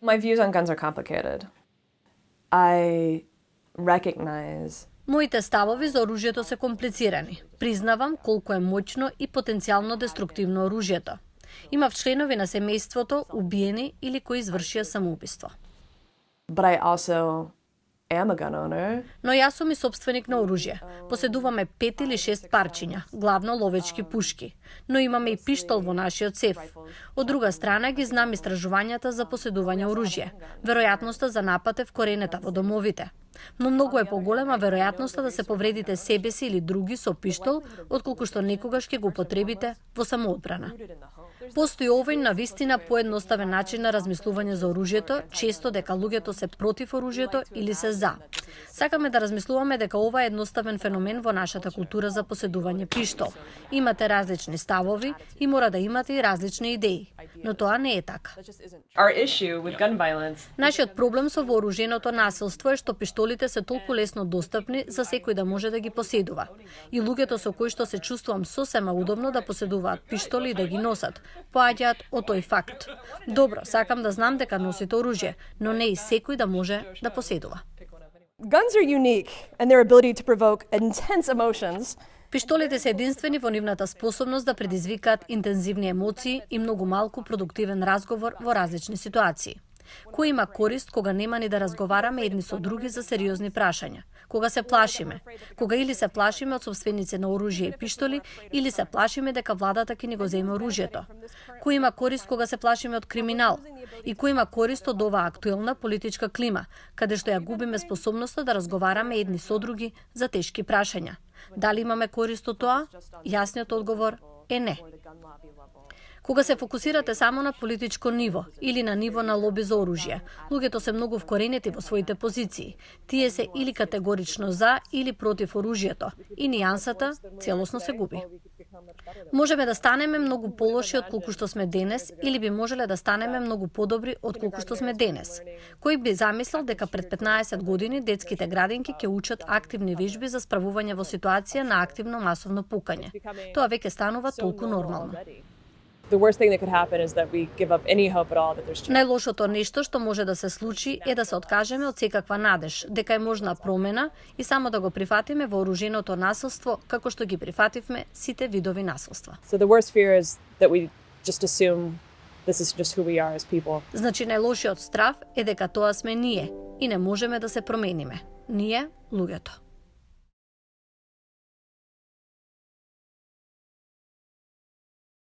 My views on guns are complicated. I recognize Моите ставови за оружјето се комплицирани. Признавам колку е моќно и потенцијално деструктивно оружјето. Имав членови на семејството убиени или кои извршија самоубиство. but I also am a gun owner. Но јас сум и собственик на оружје. Поседуваме 5 или 6 парчиња, главно ловечки пушки, но имаме и пиштол во нашиот сеф. Од друга страна ги знам истражувањата за поседување оружје. Веројатноста за напад е вкоренета во домовите. Но многу е поголема веројатноста да се повредите себе си или други со пиштол, отколку што некогаш ќе го употребите во самоодбрана. Постои овој на вистина поедноставен начин на размислување за оружјето, често дека луѓето се против оружјето или се за. Сакаме да размислуваме дека ова е едноставен феномен во нашата култура за поседување пиштол. Имате различни ставови и мора да имате и различни идеи. Но тоа не е така. Our issue with gun violence. Нашиот проблем со вооруженото насилство е што пиштолите се толку лесно достапни за секој да може да ги поседува. И луѓето со кои што се чувствувам сосема удобно да поседуваат пиштоли и да ги носат, поаѓаат од тој факт. Добро, сакам да знам дека носите оружје, но не и секој да може да поседува. Guns are unique in their ability to provoke intense emotions. Пиштолите се единствени во нивната способност да предизвикаат интензивни емоции и многу малку продуктивен разговор во различни ситуации. Кој има корист кога нема ни да разговараме едни со други за сериозни прашања? Кога се плашиме? Кога или се плашиме од собственици на оружје и пиштоли, или се плашиме дека владата ќе ни го земе оружјето? Кој има корист кога се плашиме од криминал? И кој има корист од оваа актуелна политичка клима, каде што ја губиме способноста да разговараме едни со други за тешки прашања? Дали имаме корист од тоа? Јасниот одговор е не. Кога се фокусирате само на политичко ниво или на ниво на лоби за оружје, луѓето се многу вкоренети во своите позиции. Тие се или категорично за или против оружјето и нијансата целосно се губи. Можеме да станеме многу полоши од колку што сме денес или би можеле да станеме многу подобри од колку што сме денес. Кој би замислил дека пред 15 години детските градинки ќе учат активни вежби за справување во ситуација на активно масовно пукање? Тоа веќе станува толку нормално. The worst thing that could happen is that we give up any hope at all that there's change. Најлошото нешто што може да се случи е да се откажеме од секаква надеж, дека е можна промена и само да го прифатиме вооруженото насилство како што ги прифативме сите видови насилства. So the worst fear is that we just assume this is just who we are as people. Значи најлошиот страв е дека тоа сме ние и не можеме да се промениме. Ние, луѓето.